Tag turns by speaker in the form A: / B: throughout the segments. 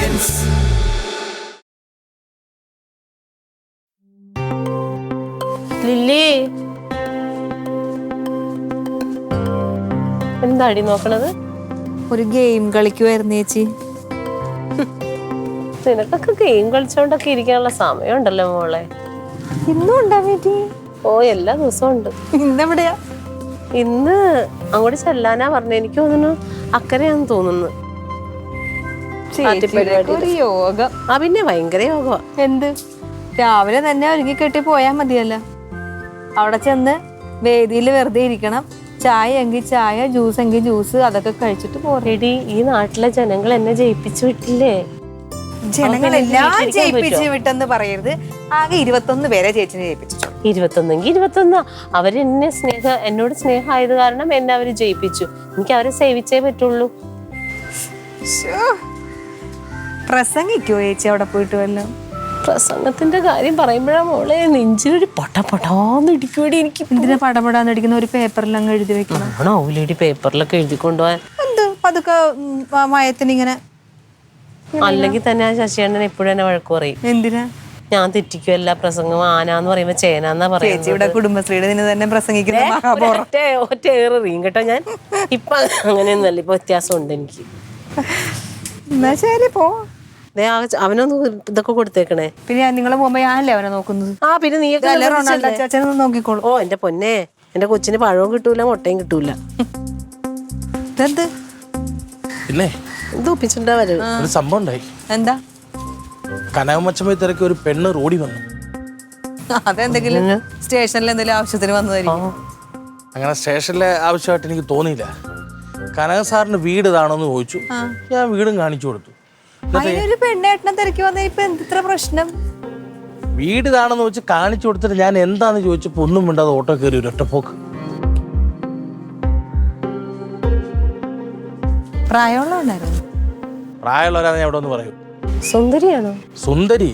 A: experience.
B: Lily എന്താടി നോക്കണത്?
C: ഒരു ഗെയിം കളിക്കുവായിരുന്നു ചേച്ചി.
B: നിനക്കൊക്കെ ഗെയിം കളിച്ചോണ്ടൊക്കെ ഇരിക്കാനുള്ള സമയമുണ്ടല്ലോ മോളെ.
C: ഇന്നും ഉണ്ടാ വീട്ടി?
B: ഓ എല്ലാ ദിവസവും ഉണ്ട്.
C: ഇന്നെവിടെയാ?
B: ഇന്ന് അങ്ങോട്ട് ചെല്ലാനാ പറഞ്ഞ. എനിക്ക് തോന്നുന്നു അക്കരെയാന്ന് തോന്നുന്നു.
C: ഒരു യോഗം.
B: ആ പിന്നെ ഭയങ്കര യോഗ.
C: എന്ത് രാവിലെ തന്നെ ഒരുങ്ങി കെട്ടി പോയാ മതിയല്ലോ. അവിടെ ചെന്ന് വേദിയിൽ വെറുതെ ഇരിക്കണം. ചായ എങ്കിൽ ചായ, ജ്യൂസ് എങ്കിൽ ജ്യൂസ്, അതൊക്കെ കഴിച്ചിട്ട് പോരേടി.
B: ഈ നാട്ടിലെ ജനങ്ങൾ എന്നെ ജയിപ്പിച്ചു വിട്ടില്ലേ?
C: ജനങ്ങളെല്ലാം ജയിപ്പിച്ച് വിട്ടെന്ന് പറയരുത്. ആകെ 21 പേരെ ചേച്ചിനെ ജയിപ്പിച്ചു.
B: 21 അവരെന്നെ എന്നോട് സ്നേഹമായത് കാരണം എന്നെ അവര് ജയിപ്പിച്ചു. എനിക്ക് അവരെ സേവിച്ചേ പറ്റുള്ളൂ.
C: പ്രസംഗിക്കോ ചേച്ചി അവിടെ പോയിട്ട് വല്ലോ?
B: പ്രസംഗത്തിന്റെ കാര്യം പറയുമ്പോഴാ മോളെ നെഞ്ചിലൊരു പൊട്ടാന്ന് ഇടിക്കൂടി. എനിക്ക്
C: എന്തിനാ പടപടാന്ന് അടിക്കുന്ന? ഒരു പേപ്പറിൽ അങ്ങ് എഴുതി വെക്കണം.
B: ആണോ ലേഡി? പേപ്പറിലൊക്കെ എഴുതി കൊണ്ടുപോവാൻ
C: എന്ത് അതൊക്കെ മയത്തിന് ഇങ്ങനെ?
B: അല്ലെങ്കിൽ തന്നെ ആ ശശിയണ്ണൻ എപ്പോഴും എന്നെ വഴക്ക് പറയും.
C: എന്തിനാ?
B: ഞാൻ തെറ്റിക്കുമല്ല. പ്രസംഗം ആനാന്ന് പറയുമ്പോ ചേനാന്നാ പറയുന്നത്.
C: ഇവിടെ കുടുംബശ്രീയുടെ തന്നെ പ്രസംഗിക്കുന്ന
B: ഒറ്റ ഏറിയും കേട്ടോ ഞാൻ. ഇപ്പൊ അങ്ങനെയൊന്നല്ല, ഇപ്പൊ വ്യത്യാസമുണ്ട് എനിക്ക്.
C: എന്നാ ശരി പോ.
B: അവനൊന്ന് ഇതൊക്കെ കൊടുത്തേക്കണേ.
C: പിന്നെ നിങ്ങള് പോകുമ്പോ ഞാനല്ലേ അവനെ നോക്കുന്നത്?
B: ആ പിന്നെ നീ
C: അച്ഛനൊന്ന് നോക്കിക്കോളൂ.
B: ഓ എന്റെ പൊന്നെ, എന്റെ കൊച്ചിന് പഴവും കിട്ടൂല മുട്ടയും കിട്ടൂല.
C: ഇതെന്ത്
D: പിന്നെ
B: ഇത് ഒപ്പിച്ചിട്ടാ വരും.
D: ഒരു സംഭവം ഉണ്ടായി.
C: എന്താ?
D: കനകമച്ചമ്മ തിരക്ക് ഒരു പെണ്ണ് റോഡി വന്നു.
C: അതെന്തെങ്കിലും സ്റ്റേഷനിൽ എന്തെങ്കിലും ആവശ്യത്തിന് വന്നതായിരിക്കും.
D: അങ്ങനെ സ്റ്റേഷനിലെ ആവശ്യമായിട്ട് എനിക്ക് തോന്നിയില്ല. കനക സാറിന് വീട് ഇതാണോന്ന് ചോദിച്ചു. ഞാൻ വീടും കാണിച്ചു കൊടുത്തു.
C: അതിനൊരു പെണ്ണേട്ടനെ തിരക്കി വന്ന ഇപ്പൊ എന്തിത്ര പ്രശ്നം?
D: വീട് ഇതാണെന്ന് വെച്ച് കാണിച്ചു കൊടുത്തിട്ട് ഞാൻ എന്താന്ന് ചോദിച്ചപ്പോ ഒന്നും മിണ്ടാതെ ഓട്ടോ കയറി ഒരു ഒറ്റപ്പോക്ക്.
C: പ്രായമുള്ളവരായിരുന്നു?
D: പ്രായമുള്ളവരാന്ന് ഞാൻ എവിടെ ഒന്ന് പറയൂ.
B: സുന്ദരിയാണോ?
D: സുന്ദരി.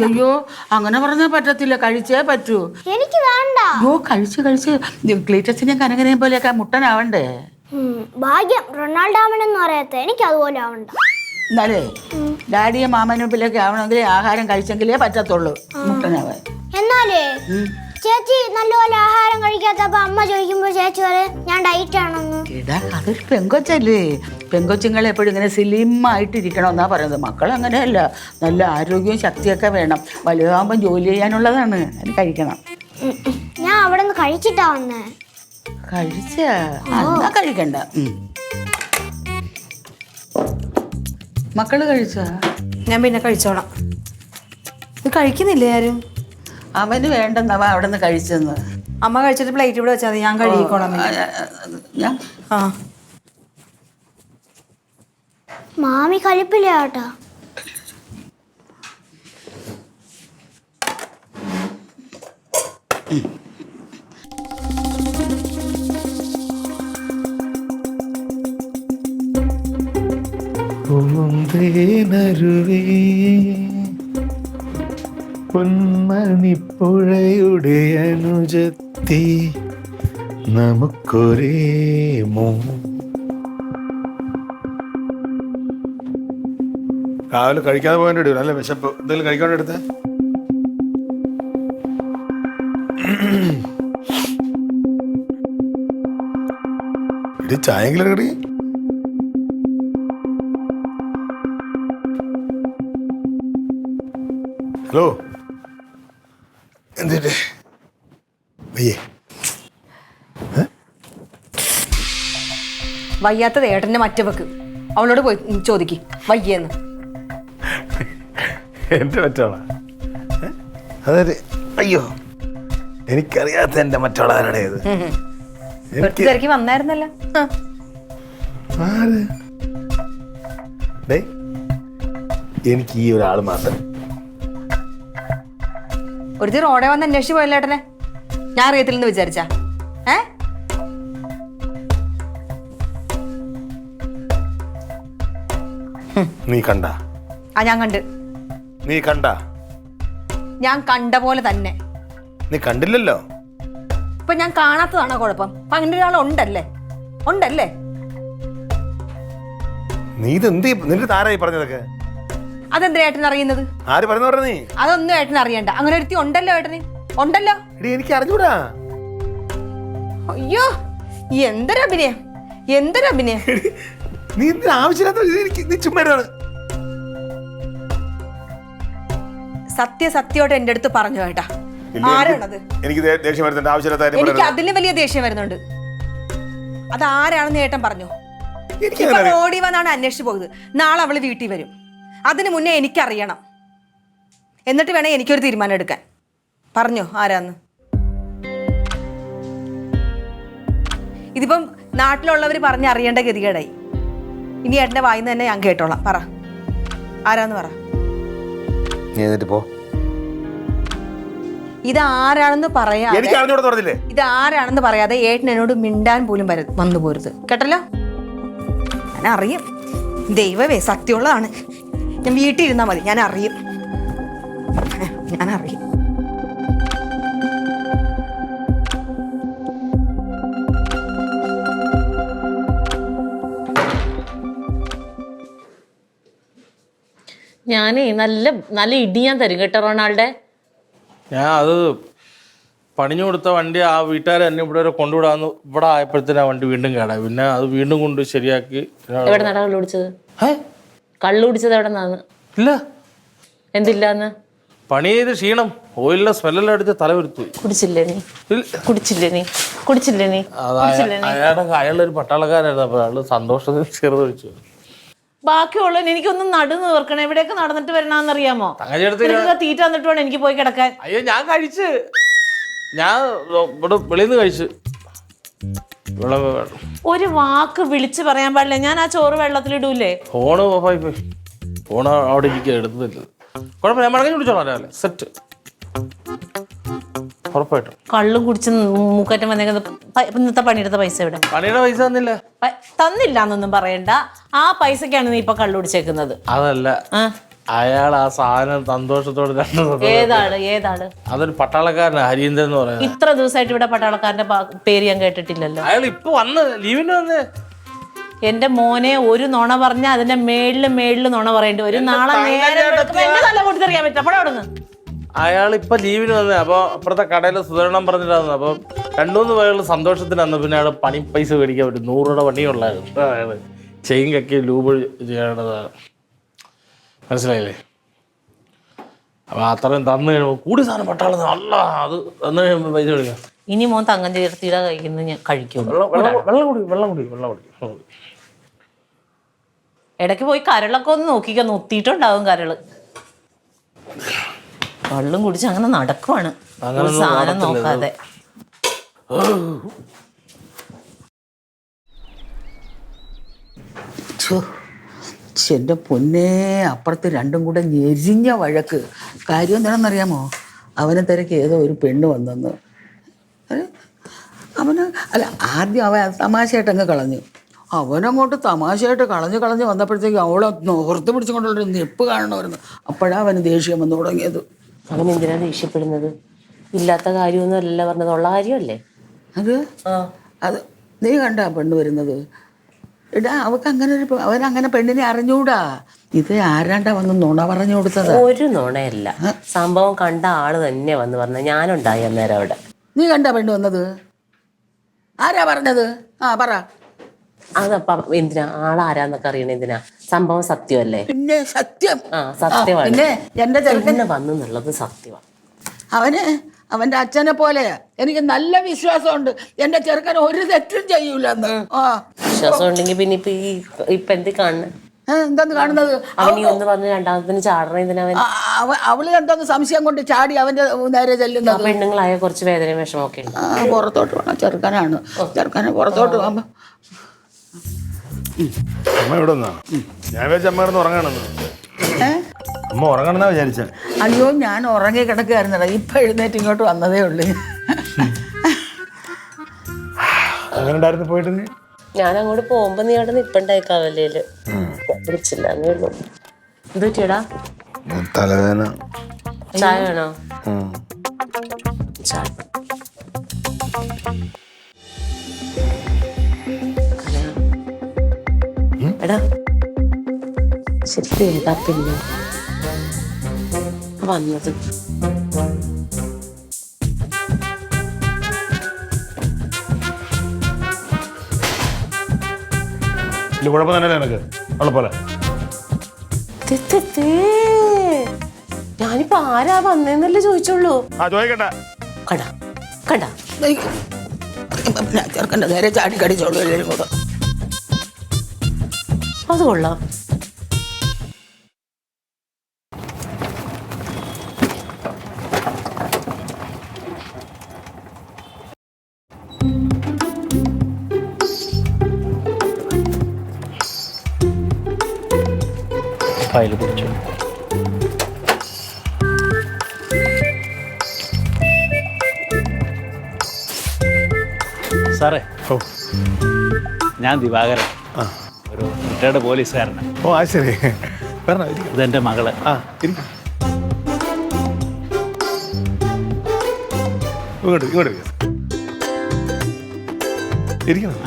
E: അയ്യോ അങ്ങനെ പറഞ്ഞാൽ പറ്റത്തില്ല. കഴിച്ചേ പറ്റൂ.
F: എനിക്ക് വേണ്ട.
E: അയ്യോ കഴിച്ച് ക്ലീറ്റസിനെയും കനകനെയും പോലെയൊക്കെ മുട്ടനാവണ്ടേ?
F: ഭാഗ്യം റൊണാൾഡോമനെന്ന് പറയാത്ത എനിക്ക് അതുപോലെ ആവണ്ട.
E: എന്നാലേ ഡാഡിയും മാമനും പിള്ളേക്കെ ആവണമെങ്കിൽ ആഹാരം കഴിച്ചെങ്കിലേ പറ്റത്തുള്ളൂ മുട്ടനാവാൻ.
F: എന്നാലേ ചേച്ചി നല്ലപോലെ ആഹാരം കഴിക്കാത്തപ്പോ അമ്മ ചോദിക്കുമ്പോ ചേച്ചി പറയും ഞാൻ ഡയറ്റ് ആണെന്ന്.
E: എടാ അതൊരു പെങ്കൊച്ചല്ലേ. പെങ്കൊച്ചുങ്ങൾ എപ്പോഴും ഇങ്ങനെ സ്ലിമ്മായിട്ടിരിക്കണമെന്നാ പറയുന്നത്. മക്കൾ അങ്ങനെയല്ല, നല്ല ആരോഗ്യവും ശക്തിയൊക്കെ വേണം. വലുതാകുമ്പോൾ ജോലി ചെയ്യാനുള്ളതാണ്. അതിന് കഴിക്കണം.
F: ഞാൻ അവിടെ നിന്ന് കഴിച്ചിട്ടാ വന്നേ.
E: കഴിച്ചാ എന്നാ കഴിക്കണ്ട. മക്കള് കഴിച്ചാ?
C: ഞാൻ പിന്നെ കഴിച്ചോളാം. ഇത് കഴിക്കുന്നില്ലേ ആരും?
E: അവന് വേണ്ടെന്നവ അവിടെ നിന്ന് കഴിച്ചെന്ന്.
C: അമ്മ കഴിച്ചിട്ട് പ്ലേറ്റ് ഇവിടെ വെച്ചാൽ ഞാൻ കഴുകിക്കോളാം.
F: മാമി കലിപ്പില്ല കേട്ടോ.
G: പൊന്മണിപ്പുഴയുടെ അനുജത്തി നമുക്കൊരേ രാവിലെ കഴിക്കാതെ പോകേണ്ടി വരും. നല്ല വിശപ്പ്. എന്തെങ്കിലും കഴിക്കാണ്ട് എടുത്തേ. ഇത് ചായെങ്കിലും കടി. ഹലോ, എന്തിട്ട് വയ്യേ?
C: വയ്യാത്തത് ഏട്ടന്റെ മറ്റവക്ക്. അവളോട് പോയി ചോദിക്ക് വയ്യെന്ന്.
G: എന്റെ മറ്റോളാ? അതെ. അയ്യോ, എനിക്കറിയാത്ത എന്റെ മറ്റോളാരുടേത്.
C: തിരക്കി വന്നായിരുന്നല്ലോ.
G: എനിക്ക് ഈ ഒരാൾ മാത്രം.
C: ഒരു റോഡെ വന്ന് അന്വേഷിച്ച് പോയല്ലേട്ടനെ. ഞാൻ അറിയത്തില്ലെന്ന് വിചാരിച്ചാ?
G: നീ കണ്ട?
C: ഞാൻ കണ്ട്.
G: നീ കണ്ട?
C: ഞാൻ കണ്ട പോലെ തന്നെ.
G: നീ കണ്ടില്ലല്ലോ.
C: ഇപ്പൊ ഞാൻ കാണാത്തതാണോ കുഴപ്പം? അങ്ങനെ ഒരാൾ ഉണ്ടല്ലേ? ഉണ്ടല്ലേ?
G: നീ ഇത് എന്ത് നിന്റെ താരായി പറഞ്ഞതൊക്കെ?
C: അതെന്തിനാ ഏട്ടൻ അറിയുന്നത്?
G: ആര് പറഞ്ഞു പറഞ്ഞ നീ?
C: അതൊന്നും ഏട്ടൻ അറിയണ്ട. അങ്ങനെ ഒരുത്തി ഉണ്ടല്ലോ ഏട്ടന്. ഉണ്ടല്ലോ.
G: എടി എനിക്ക് അറിഞ്ഞൂടാ.
C: അയ്യോ എന്തൊരഭിനയം, എന്തൊരഭിനയം.
G: നീ എന്തിനാ ആവശ്യമില്ലാത്ത നീ ചുമ്മാരാണ്.
C: സത്യസത്യോടെ എന്റെ അടുത്ത് പറഞ്ഞു കേട്ടാ. ആരാണത്?
G: എനിക്ക് ദേഷ്യം വരുന്നുണ്ട്. ആവശ്യമില്ലാത്ത
C: എനിക്ക് അതിലും വലിയ ദേഷ്യം വരുന്നുണ്ട്. അതാരാണെന്ന് ഏട്ടൻ പറഞ്ഞു. ഇപ്പൊ ഓടി വന്നാണ് അന്വേഷിച്ചു പോയത്. നാളെ അവള് വീട്ടിൽ വരും. അതിനു മുന്നേ എനിക്കറിയണം. എന്നിട്ട് വേണേ എനിക്കൊരു തീരുമാനം എടുക്കാൻ. പറഞ്ഞോ ആരാന്ന്? ഇതിപ്പം നാട്ടിലുള്ളവർ പറഞ്ഞ് അറിയേണ്ട ഗതികേടായി. ഇനി ഏട്ടന്റെ വായിന്ന് തന്നെ ഞാൻ കേട്ടോളാം. പറ, ആരാന്ന് പറ. ഇതാരാണെന്ന് പറയാതെ, ഇതാരാണെന്ന് പറയാതെ ഏട്ടൻ എന്നോട് മിണ്ടാൻ പോലും വന്നു പോരുത് കേട്ടല്ലോ. ഞാൻ അറിയും. ദൈവമേ, സത്യമുള്ളതാണ്. ഞാൻ വീട്ടിൽ ഇരുന്നാ മതി. ഞാൻ അറിയും.
B: ഞാനേ നല്ല നല്ല ഇടി ഞാൻ തരും കേട്ടോ റൊണാൾഡേ.
D: ഞാൻ അത് പണിഞ്ഞു കൊടുത്ത വണ്ടി ആ വീട്ടുകാരെ എന്നെ ഇവിടെ വരെ കൊണ്ടുവിടാന്ന് ഇവിടെ ആയപ്പോഴത്തേന് ആ വണ്ടി വീണ്ടും കേടായി. പിന്നെ അത് വീണ്ടും കൊണ്ട് ശരിയാക്കി.
B: എവിടെ നടാ കള്ളു കുടിച്ചത്? കള്ളു കുടിച്ചത് എവിടെ നിന്നാന്ന്?
D: ഇല്ല.
B: എന്തില്ലാന്ന്?
D: പണി ചെയ്ത് ക്ഷീണം, ഓയിലിന്റെ സ്മെല്ലെല്ലാം അടിച്ച് തല വരുത്തു.
B: കുടിച്ചില്ലേ നീ? കുടിച്ചില്ലേ നീ?
D: അയാളൊരു പട്ടാളക്കാരായിരുന്നു. അപ്പൊ അയാള് സന്തോഷത്തിൽ ചെറുതൊഴിച്ചു.
B: ബാക്കിയുള്ളവൻ എനിക്കൊന്നും നടു തീർക്കണം. എവിടെയൊക്കെ നടന്നിട്ട് വരണമെന്നറിയാമോ? തീറ്റ വന്നിട്ട് വേണം എനിക്ക് പോയി കിടക്കാൻ.
D: അയ്യോ ഞാൻ കഴിച്ച്, ഞാൻ ഇവിടെ വെളിയിൽ നിന്ന് കഴിച്ചു.
B: ഒരു വാക്ക് വിളിച്ച് പറയാൻ പാടില്ല. ഞാൻ ആ ചോറ് വെള്ളത്തിലിടൂലേ?
D: ഫോണ് ഓഫായി പോയി. ഫോണ് അവിടെ ഇരിക്കുക, എടുത്തില്ല. കുഴപ്പമില്ല, ഞാൻ മടങ്ങി കുടിച്ചോളാം. അല്ലേ സെറ്റ്, ഉറപ്പായിട്ടും.
B: കള്ളും കുടിച്ച് മൂക്കറ്റം വന്നേക്കുന്നത്. ഇന്നത്തെ പണിയെടുത്ത പൈസ എവിടെ?
D: പണിയുടെ പൈസ തന്നില്ല.
B: തന്നില്ല എന്നൊന്നും പറയണ്ട. ആ പൈസക്കാണ് നീ ഇപ്പൊ കള്ളു കുടിച്ചേക്കുന്നത്.
D: അതല്ല, അയാൾ ആ സാധനം സന്തോഷത്തോടെ
B: ഏതാണ്?
D: അതൊരു പട്ടാളക്കാരനാണ്, ഹരീന്ദ്രൻ എന്ന് പറയുന്നത്.
B: ഇത്ര ദിവസമായിട്ട് ഇവിടെ പട്ടാളക്കാരന്റെ പേര് ഞാൻ കേട്ടിട്ടില്ലല്ലോ.
D: അയാൾ ഇപ്പൊ വന്ന് ലീവിന് വന്ന്.
B: എന്റെ മോനെ ഒരു നുണ പറഞ്ഞ അതിന്റെ മേളില് നുണ പറയേണ്ടി ഒരു നാളെ നല്ല കൊടുത്തറിയാൻ പറ്റും. അപ്പോഴെ അവിടുന്ന്
D: അയാൾ ഇപ്പൊ ലീവിന് വന്നേ. അപ്പൊ അപ്പുറത്തെ കടയിൽ സുധരണം പറഞ്ഞിട്ടായിരുന്നു. അപ്പൊ 2-3 പേരുള്ള സന്തോഷത്തിന് വന്നു. പിന്നെ അയാൾ പണി പൈസ മേടിക്കാൻ പറ്റും. 100 രൂപ പണിയുള്ളായിരുന്നു. അയാള് ചെയിൻ കക്കി ലൂബ് ചെയ്യേണ്ടതാണ്. മനസ്സിലായില്ലേ? അപ്പൊ അത്രയും തന്നു കഴിയുമ്പോ കൂടി സാധനം പട്ടാളം അല്ല, അത് തന്നു കഴിയുമ്പോ പൈസ മേടിക്കാം.
B: ഇനി മോൻ തങ്കം ചേർത്തിയുടെ കഴിക്കുന്നത് ഞാൻ കഴിക്കും.
D: വെള്ളം കുടി.
B: ഇടയ്ക്ക് പോയി കരളൊക്കെ ഒന്ന് നോക്കിക്കാൻ ഒത്തിയിട്ടുണ്ടാവും കരള്. വെള്ളം കുടിച്ച് അങ്ങനെ നടക്കുവാണ്, സാധനം നോക്കാതെ.
E: എൻ്റെ പൊന്നേ, അപ്പുറത്ത് രണ്ടും കൂടെ ഞെരിഞ്ഞ വഴക്ക്. കാര്യം എന്താണെന്നറിയാമോ? അവനെ തിരക്ക് ഏതോ ഒരു പെണ്ണ് വന്നെന്ന്. അവന് അല്ല, ആദ്യം അവൻ തമാശയായിട്ടങ്ങ് കളഞ്ഞു. അവനങ്ങോട്ട് തമാശയായിട്ട് കളഞ്ഞ് വന്നപ്പോഴത്തേക്ക് അവളെ ഓർത്ത് പിടിച്ചുകൊണ്ടുള്ളൊരു നെപ്പ് കാണണമായിരുന്നു. അപ്പോഴാണ് അവന് ദേഷ്യം വന്നു തുടങ്ങിയത്.
B: അവൻ എന്തിനാ ദേഷ്യപ്പെടുന്നത്? ഇല്ലാത്ത കാര്യമൊന്നും അല്ല പറഞ്ഞത്, ഉള്ള കാര്യമല്ലേ
E: അത്. നീ കണ്ടാ പെണ്ണ് വരുന്നത്? എടാ, അവനങ്ങനെ പെണ്ണിനെ അറിഞ്ഞൂടാ. ഇത് ആരാണ്ടാ വന്ന് നുണ പറഞ്ഞു കൊടുത്തത്?
B: ഒരു നുണയല്ല, സംഭവം കണ്ട ആള് തന്നെ വന്ന് പറഞ്ഞ. ഞാനുണ്ടായി അന്നേരം അവിടെ.
E: നീ കണ്ടാ പെണ്ണ് വന്നത്? ആരാ പറഞ്ഞത്? പറ.
B: അതപ്പം എന്തിനാ ആളാരാന്നൊക്കെ അറിയണ? എന്തിനാ? സംഭവം സത്യമല്ലേ?
E: പിന്നെ സത്യം.
B: സത്യമാണ്.
E: പിന്നെ എന്റെ ചെറുക്കൻ
B: വന്നെന്നുള്ളത് സത്യമാണ്.
E: അവന്റെ അച്ഛനെ പോലെ എനിക്ക് നല്ല വിശ്വാസമുണ്ട്. എന്റെ ചെറുക്കൻ ഒരു തെറ്റും ചെയ്യൂലെന്ന്.
B: വിശ്വാസം ഉണ്ടെങ്കിൽ പിന്നെ ഇപ്പൊ എന്ത് കാണുന്നത്?
E: എന്താന്ന് കാണുന്നത്?
B: അവനീ ഒന്ന് പറഞ്ഞ് രണ്ടാമത്തിന് ചാടണ എന്തിനാ?
E: അവള് എന്തോന്ന് സംശയം കൊണ്ട് ചാടി അവന്റെ നേരെ ചെല്ലുന്നത്.
B: പെണ്ണുങ്ങളായ കുറച്ച് വേദന വിഷമമൊക്കെ ഉണ്ട്.
E: പുറത്തോട്ട് വേണം. ചെറുക്കനെ പുറത്തോട്ട് പോകുമ്പോ.
G: അമ്മ ഇവിടെ ഞാൻ വിചാരിച്ച അമ്മ കിടന്ന് ഉറങ്ങാണെന്ന്. അമ്മ ഉറങ്ങണമെന്നാ വിചാരിച്ച.
E: അയ്യോ, ഞാൻ ഉറങ്ങി കിടക്കുകയായിരുന്നടാ. ഇപ്പൊ എഴുന്നേറ്റ് ഇങ്ങോട്ട് വന്നതേ ഉള്ളു.
G: അങ്ങനെ ഉണ്ടായിരുന്നു പോയിട്ട്.
B: ഞാൻ അങ്ങോട്ട് പോകുമ്പോ നീ അവിടെ നിപ്പുണ്ടായി കവലയില്.
A: വിളിച്ചില്ല എന്നേ ഉള്ളൂ. എന്ത് പറ്റിയടാ?
G: തലവേദന.
A: ചായ വേണോ? ചായ. എടാ ശരിക്കും ഏതാ പിന്നെ വന്നത്?
G: കുഴപ്പം തന്നെ എനിക്ക് അവളെ പോലെ.
A: ഞാനിപ്പോ ആരാ വന്നേന്നല്ലേ ചോദിച്ചുള്ളൂ.
G: ചോദിക്കട്ടെ.
A: കടാ കടാ
E: ചെറുക്കൻ്റെ നേരെ ചാടി കടിച്ചോളൂ എല്ലാവരും കൂടെ.
A: അത് കൊള്ളാം.
D: ഫയൽ പിടിച്ചു.
H: സാറേ, ഞാൻ ദിവാകരൻ, ഒരു റിട്ടയർഡ് പോലീസുകാരനാണ്.
G: ഓ അത് ശരി. പറഞ്ഞോ.
H: ഇതെൻ്റെ മകള്.
G: ഇരിക്കും. ഇങ്ങോട്ട് ഇങ്ങോട്ട് ഇരിക്കണം.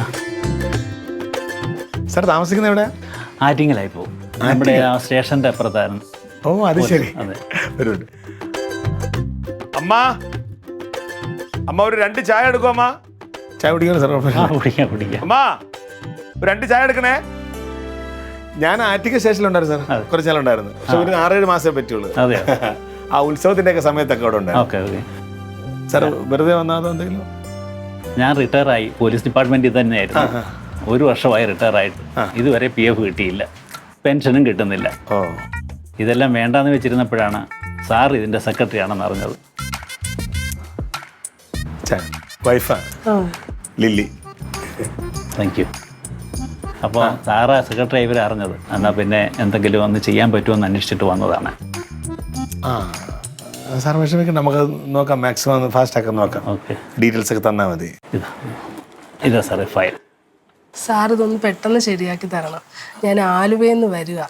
G: സാർ താമസിക്കുന്ന എവിടെയാ?
H: ആറ്റിങ്ങലായി പോകും. നമ്മുടെ ആ സ്റ്റേഷൻ്റെ അപ്പുറത്തായിരുന്നു.
G: ഓ അത് ശരി.
H: അതെ.
G: ഒരു അമ്മ അമ്മ ഒരു 2 ചായ എടുക്കും. അമ്മ ചായ കുടിക്കണം സാർ.
H: കുടിക്കാം കുടിക്കാം.
G: അമ്മ ഒരു 2 ചായ എടുക്കണേ. ഞാൻ ആറ്റിങ്ങൽ സ്റ്റേഷനിലുണ്ടായിരുന്നു സാർ. കുറച്ച് നാളുണ്ടായിരുന്നു. പക്ഷെ ഒരു 6-7 മാസമേ പറ്റുള്ളൂ.
H: അതെ.
G: ആ ഉത്സവത്തിന്റെ ഒക്കെ സമയത്തൊക്കെ അവിടെ ഉണ്ടായിരുന്നു.
H: Okay okay.
G: സാർ വെറുതെ വന്നാതോ എന്തെങ്കിലും?
H: ഞാൻ റിട്ടയറായി. പോലീസ് ഡിപ്പാർട്ട്മെന്റിൽ തന്നെയായിരുന്നു. 1 വർഷമായി റിട്ടയറായിട്ട്. ഇതുവരെ PF കിട്ടിയില്ല, പെൻഷനും കിട്ടുന്നില്ല.
G: ഓ,
H: ഇതെല്ലാം വേണ്ടാന്ന് വെച്ചിരുന്നപ്പോഴാണ് സാർ ഇതിൻ്റെ സെക്രട്ടറി ആണെന്ന് അറിഞ്ഞത്.
G: വൈഫാ ലില്ലി.
H: Thank you. അപ്പോൾ സാറാ സെക്രട്ടറി ഇവരെ അറിഞ്ഞത്. എന്നാൽ പിന്നെ എന്തെങ്കിലും ഒന്ന് ചെയ്യാൻ പറ്റുമെന്ന് അന്വേഷിച്ചിട്ട് വന്നതാണ്.
G: ആ സാർ വിഷമിക്കണ്ട, നമുക്ക് നോക്കാം. മാക്സിമം ഫാസ്റ്റ് ആക്കാൻ നോക്കാം.
H: ഓക്കെ,
G: ഡീറ്റെയിൽസ് ഒക്കെ തന്നാൽ മതി.
H: ഇതാ സാറേ ഫയൽ.
I: സാർ ഇതൊന്ന് പെട്ടെന്ന് ശരിയാക്കി തരണം. ഞാൻ ആലുവയിൽ നിന്ന് വരിക.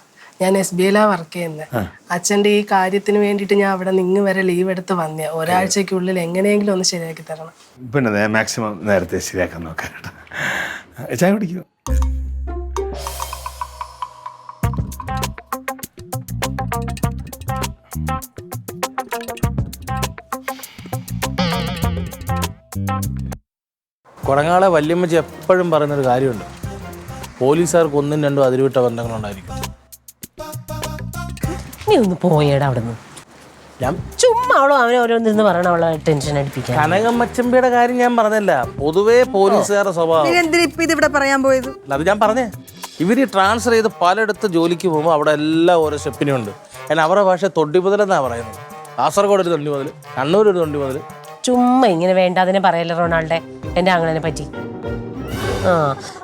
I: ഞാൻ SBIയിലാണ് വർക്ക് ചെയ്യുന്നത്. അച്ഛൻ്റെ ഈ കാര്യത്തിന് വേണ്ടിയിട്ട് ഞാൻ അവിടെ നിന്ന് വരെ ലീവ് എടുത്ത് വന്നേ. ഒരാഴ്ചക്കുള്ളിൽ എങ്ങനെയെങ്കിലും ഒന്ന് ശരിയാക്കി തരണം.
G: പിന്നെ മാക്സിമം നേരത്തെ ശരിയാക്കാൻ നോക്കാം. ചായ കുടിക്കൂ.
D: കുടങ്ങാളെ വല്യമ്മച്ചി എപ്പോഴും പറയുന്നൊരു കാര്യമുണ്ട്, പോലീസുകാർക്ക് 1-2 അതിരുവിട്ട ബന്ധങ്ങളുണ്ടായിരിക്കും.
A: നീ ഒന്ന് പോയേടാ അവിടെ നിന്ന്.
D: ഞാൻ
A: ചുമ്മാ അവളോ അവനെ ഓരോന്നിരുന്ന് പറയണം അവളെ ടെൻഷൻ അടിപ്പിക്കാൻ.
D: കനകമ്മച്ചമ്പിയുടെ കാര്യം ഞാൻ പറഞ്ഞല്ല, പൊതുവേ പോലീസുകാരുടെ സ്വഭാവം.
C: എന്തിനാ ഇപ്പൊ ഇതിവിടെ പറയാൻ പോയത്?
D: അത് ഞാൻ പറഞ്ഞേ, ഇവർ ട്രാൻസ്ഫർ ചെയ്ത് പലയിടത്ത് ജോലിക്ക് പോകുമ്പോൾ അവിടെ എല്ലാം ഓരോ സ്റ്റെപ്പിനുണ്ട്. കാരണം അവരുടെ ഭാഷ തൊണ്ടി മുതലെന്നാണ് പറയുന്നത്. കാസർഗോഡ് ഒരു തൊണ്ടി മുതൽ, കണ്ണൂർ ഒരു തൊണ്ടി മുതൽ.
A: ചുമ്മാ ഇങ്ങനെ വേണ്ടാതിനെ പറയല്ലേ റൊണാൾഡെ എൻ്റെ അങ്ങനെ പറ്റി.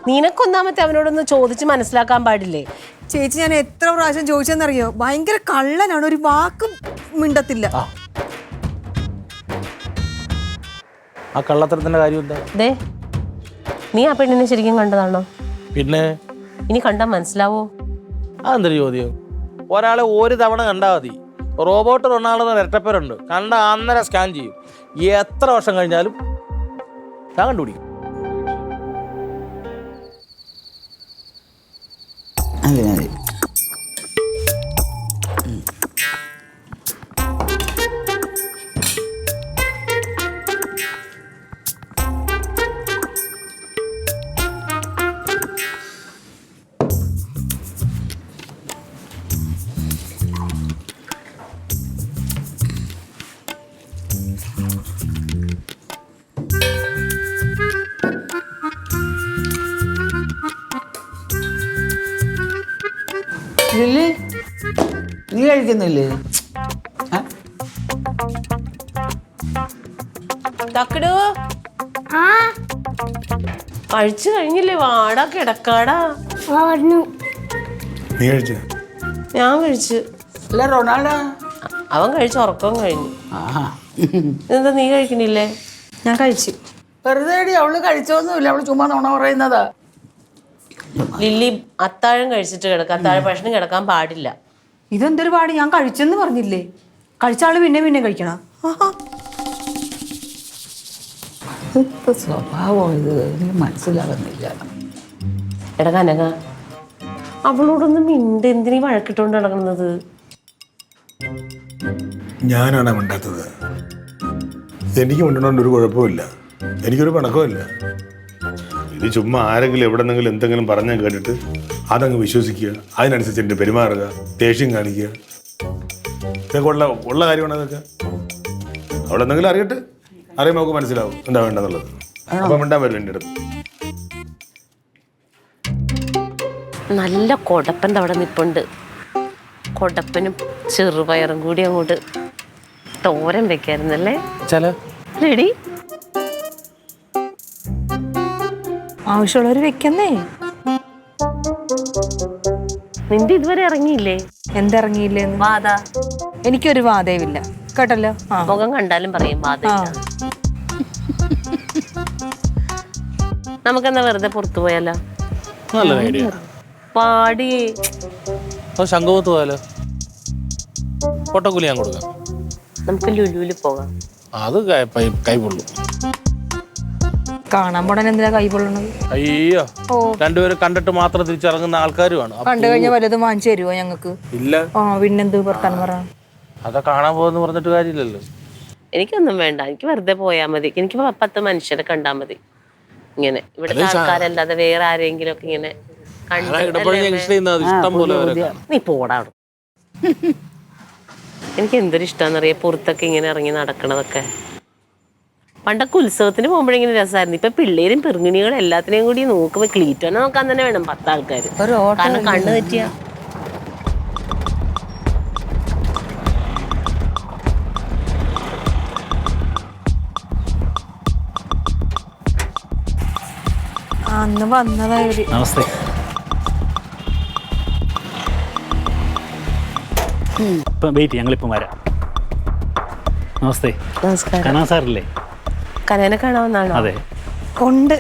A: നിനക്കൊന്നാമത്തെ അവനോടൊന്ന് ചോദിച്ച് മനസ്സിലാക്കാൻ പാടില്ലേ?
C: ചേച്ചി, ഞാൻ എത്ര പ്രാവശ്യം ചോദിച്ചെന്നറിയോ? ഭയങ്കര കള്ളനാണ്, ഒരു വാക്കും മിണ്ടത്തില്ല.
D: ആ കള്ളത്തരത്തിന്റെ കാര്യം എന്താ?
A: ദേ, നീ ആ പെണ്ണിനെ ശരിക്കും കണ്ടതാണോ?
D: പിന്നെ
A: ഇനി കണ്ടാൽ മനസ്സിലാവോ?
D: അതെന്തൊരു ചോദ്യം? ഒരാളെ ഒരു തവണ കണ്ടാൽ മതി. റോബോട്ട് റൊണാൾഡോ ഇരട്ടപ്പേരുണ്ട്, കണ്ട അന്നേരം സ്കാൻ ചെയ്യും. എത്ര വർഷം കഴിഞ്ഞാലും ഞാൻ കണ്ടുപിടിക്കും.
E: അതെ അതെ. ലില്ലി, നീ കഴിക്കുന്നില്ലേ?
A: തക്കടോ,
F: ആ
A: കഴിച്ചു കഴിഞ്ഞില്ലേ? വാടാ കിടക്കാടാ.
G: നീ കഴിച്ചു?
A: ഞാൻ കഴിച്ചു.
E: അല്ല റൊണാൾഡോ?
A: അവൻ കഴിച്ച് ഉറക്കം കഴിഞ്ഞു.
E: ആഹാ,
A: എന്താ നീ കഴിക്കണില്ലേ?
C: ഞാൻ കഴിച്ചു.
E: വെറുതെ അവള് കഴിച്ചോന്നുമില്ല, അവള് ചുമ്മാ നുണ പറയുന്നതാ.
A: ലില്ലി അത്താഴം കഴിച്ചിട്ട് കിടക്കാം, അത്താഴ ഭക്ഷണം കിടക്കാൻ പാടില്ല.
C: ഇതെന്തൊരു പാട്, ഞാൻ കഴിച്ചെന്ന് പറഞ്ഞില്ലേ? കഴിച്ച ആള് പിന്നെ കഴിക്കണം.
E: ഇപ്പൊ സ്വഭാവം ഇത് എനിക്ക് മനസ്സിലാകുന്നില്ല.
A: എടാ കനക, അവളോടൊന്നും മിണ്ട്, എന്തിനീ വഴക്കിട്ടോണ്ട് നടക്കുന്നത്?
G: ഞാനാണ് മിണ്ടാത്തത്. എനിക്ക് മിണ്ടണോണ്ട് ഒരു കുഴപ്പമില്ല, എനിക്കൊരു പിണക്കമില്ല. ഇത് ചുമ്മാ ആരെങ്കിലും എവിടെന്നെങ്കിലും എന്തെങ്കിലും പറഞ്ഞാൽ കേട്ടിട്ട് അതങ്ങ് വിശ്വസിക്കുക, അതിനനുസരിച്ച് എൻ്റെ പെരുമാറുക, ദേഷ്യം കാണിക്കുക. ഇതൊക്കെ ഉള്ള കാര്യമാണ് അതൊക്കെ. അവിടെ എന്തെങ്കിലും അറിയട്ടെ, അറിയുമ്പോൾ നമുക്ക് മനസ്സിലാവും എന്താ വേണ്ടെന്നുള്ളത്. അപ്പം മിണ്ടാൻ വരും എൻ്റെ അടുത്ത്.
A: നല്ല കൊടപ്പൻ അവിടെ നിപ്പുണ്ട്. കൊടപ്പനും ചെറുപയറും കൂടി അങ്ങോട്ട് തോരൻ വെക്കായിരുന്നല്ലേ? റെഡി,
C: ആവശ്യമുള്ളവർ വെക്കുന്നേ.
A: നിന്റെ ഇതുവരെ ഇറങ്ങിയില്ലേ?
C: എന്തിറങ്ങിയില്ലേന്ന്?
A: വാദ.
C: എനിക്കൊരു വാദയുമില്ല കേട്ടല്ലോ.
A: മുഖം കണ്ടാലും പറയും വാദ. നമുക്കെന്നാ വെറുതെ പുറത്തു പോയാലോ?
D: നല്ല ഐഡിയ.
A: പാടി
D: ശംഖുമുഖത്ത് പോയാലോ? പൊട്ടക്കുലി ഞാൻ കൊടുക്കാം.
A: നമുക്ക് ലുലുവിൽ പോകാം.
D: അത് കൈ പൊള്ളും.
C: കാണാൻ പോടാൻ എന്തിനാ കൈ പൊള്ളണത്?
D: അയ്യോ, രണ്ടുപേരും കണ്ടിട്ട് മാത്രം തിരിച്ചിറങ്ങുന്ന ആൾക്കാരുമാണ്.
C: കണ്ടു കഴിഞ്ഞാൽ വല്ലതും വാങ്ങിച്ചു തരുമോ ഞങ്ങൾക്ക്?
D: ഇല്ല.
C: പിന്നെന്ത് വർത്താനം പറ?
D: അതാ കാണാൻ പോകുന്ന പറഞ്ഞിട്ട് കാര്യമില്ലല്ലോ.
A: എനിക്കൊന്നും വേണ്ട, എനിക്ക് വെറുതെ പോയാൽ മതി. എനിക്ക് 10 മനുഷ്യരെ കണ്ടാൽ മതി. ഇങ്ങനെ ഇവിടുത്തെ ആൾക്കാരല്ലാതെ വേറെ ആരെങ്കിലും ഒക്കെ ഇങ്ങനെ
D: ഇഷ്ടം പോലെ
A: നീ പോടാ. എനിക്ക് എന്തൊരു ഇഷ്ടമാണെന്നറിയാം പുറത്തൊക്കെ ഇങ്ങനെ ഇറങ്ങി നടക്കണതൊക്കെ. പണ്ടൊക്കെ ഉത്സവത്തിന് പോകുമ്പോഴെങ്കിലും രസമായിരുന്നു. ഇപ്പൊ പിള്ളേരും പെറുങ്ങിണികളും എല്ലാത്തിനെയും കൂടി നോക്കുമ്പോ ക്ലീറ്റോനെ നോക്കാൻ തന്നെ വേണം 10 ആൾക്കാർ. കാരണം കണ്ണു തെറ്റിയ
C: അന്ന് വന്നതായി.
H: നമസ്തേ. ഇപ്പം വെയിറ്റ്, ഞങ്ങളിപ്പം വരാം. നമസ്തേ.
A: നമസ്കാരം.
H: കനാ സാറില്ലേ?
A: കനനെ കാണാവുന്നതാണോ?
H: അതെ.
C: കൊണ്ട്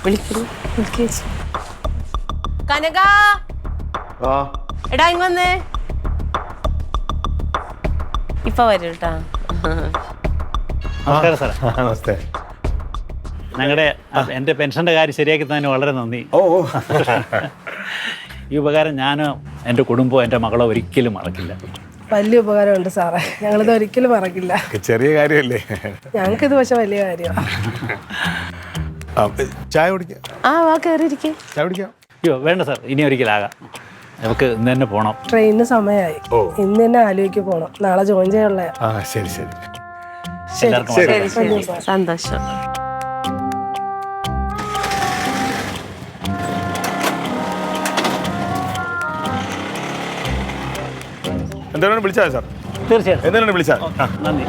A: വിളിക്കൂ. കനക, എടാ ഇങ്ങ് വന്നേ. ഇപ്പൊ വരും കേട്ടാ.
H: നമസ്കാരം സാറേ.
G: നമസ്തേ.
H: ഞങ്ങളുടെ എൻ്റെ പെൻഷൻ്റെ കാര്യം ശരിയാക്കി തന്നെ വളരെ നന്ദി. ഈ ഉപകാരം ഞാനോ എൻ്റെ കുടുംബമോ എൻ്റെ മകളോ ഒരിക്കലും മറക്കില്ല.
I: വലിയ ഉപകാരമുണ്ട് സാറേ, ഞങ്ങളിത് ഒരിക്കലും മറക്കില്ല.
G: ചെറിയ കാര്യമല്ലേ?
I: ഞങ്ങൾക്കിത് പക്ഷെ വലിയ കാര്യമാണ്.
G: ചായ കുടിക്കാം.
A: വാ കയറിയിരിക്കേ.
G: ചായ കുടിക്കാം.
H: അയ്യോ വേണ്ട സാർ, ഇനി ഒരിക്കലാകാം. നമുക്ക് ഇന്ന് തന്നെ പോകണം.
I: ട്രെയിനിന് സമയമായി. ഇന്ന് തന്നെ ആലുവയ്ക്ക് പോകണം. നാളെ ജോയിൻ ചെയ്യാനുള്ള.
G: ശരി ശരി.
H: എല്ലാവർക്കും
A: സന്തോഷം.
G: എന്തായാലും വിളിച്ചാൽ സാർ?
H: തീർച്ചയായിട്ടും
G: എന്തായാലും വിളിച്ചാൽ.
H: നന്ദി.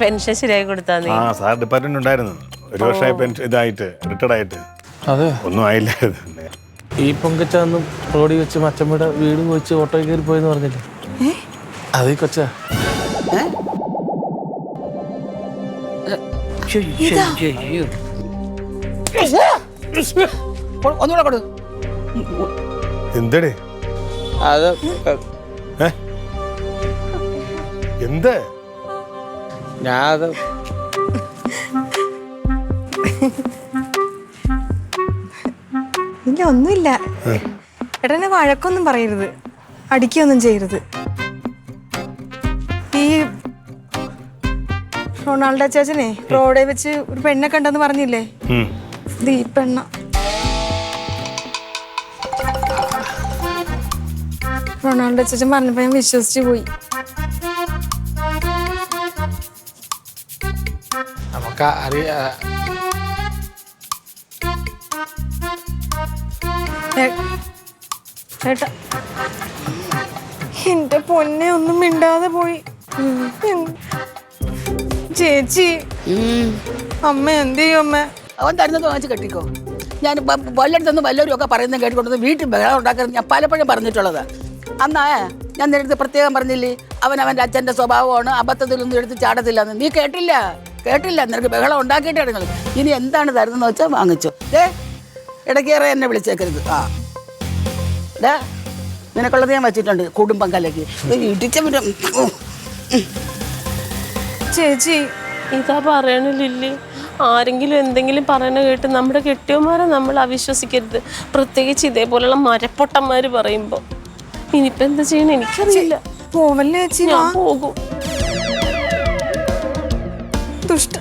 A: പെൻഷൻ ശരിയായി കൊടുത്താ നീ?
G: സാർ ഡിപ്പാർട്ട്മെന്റ് ഉണ്ടായിരുന്നു. ഒരു വർഷമായി പെൻഷൻ ഇതായിട്ട് റിട്ടയർഡ് ആയിട്ട്.
D: അതെ,
G: ഒന്നും ആയില്ല.
D: ഈ പൊങ്കച്ചൊന്നും റോഡിൽ വെച്ച് മച്ചമ്മയുടെ വീട് വെച്ച് ഓട്ടോ കയറി പോയെന്ന് പറഞ്ഞില്ലേ? അതേ കൊച്ച.
E: ഒന്നുകൂടെ കൊടു.
G: എന്തേ
D: അത്
G: എന്ത്?
D: ഞാൻ
C: ഇല്ല, ഒന്നുമില്ല. ഏട്ടനെ വഴക്കൊന്നും പറയരുത്, അടിക്കൊന്നും ചെയ്യരുത്. ഈ റൊണാൾഡോ ചേച്ചനെ റോഡേ വെച്ച് ഒരു പെണ്ണെ കണ്ടെന്ന് പറഞ്ഞില്ലേ? ഇത് ഈ പെണ്ണ. റൊണാൾഡോ ചേച്ചൻ പറഞ്ഞപ്പോ ഞാൻ വിശ്വസിച്ചു പോയി.
D: നമുക്ക് അറിയാം.
C: ചേട്ടാ, എന്റെ പൊന്നെ ഒന്നും മിണ്ടാതെ പോയി. ചേച്ചി, അമ്മ എന്ത് ചെയ്യും? അമ്മ
E: അവൻ തരുന്നത് വാങ്ങിച്ച് കെട്ടിക്കോ. ഞാൻ വല്ലയിടത്തുനിന്ന് വല്ലവരും ഒക്കെ പറയുന്നത് കേട്ടിക്കൊണ്ടത് വീട്ടിൽ ബഹളം ഉണ്ടാക്കരുത്. ഞാൻ പലപ്പോഴും പറഞ്ഞിട്ടുള്ളത്. അന്നാ ഞാൻ നിന്റെ പ്രത്യേകം പറഞ്ഞില്ലേ അവൻ്റെ അച്ഛൻ്റെ സ്വഭാവമാണ്, അബദ്ധത്തിലൊന്നും എടുത്ത് ചാടത്തില്ലെന്ന്. നീ കേട്ടില്ല. നിനക്ക് ബഹളം ഉണ്ടാക്കിയിട്ടേ നിങ്ങൾ. ഇനി എന്താണ് തരുന്നതെന്ന് വെച്ചാൽ വാങ്ങിച്ചോ. ഇടയ്ക്കേറെ എന്നെ വിളിച്ചേക്കരുത്. നിനക്കുള്ളത് ഞാൻ വെച്ചിട്ടുണ്ട്, കുടുംബം കലക്കി ഇടിച്ച
C: ചേച്ചി
A: ഇതാ പറയണില്ലേ, ആരെങ്കിലും എന്തെങ്കിലും പറയണ കേട്ട് നമ്മുടെ കെട്ടിയന്മാരെ നമ്മൾ അവിശ്വസിക്കരുത്, പ്രത്യേകിച്ച് ഇതേപോലെയുള്ള മരപ്പൊട്ടന്മാര് പറയുമ്പോ. ഇനിയിപ്പോ എന്താ ചെയ്യണം എനിക്കറിയില്ല.
C: പോവല്ലേ ചേച്ചി?
A: ഞാൻ പോകും.
C: ദുഷ്ട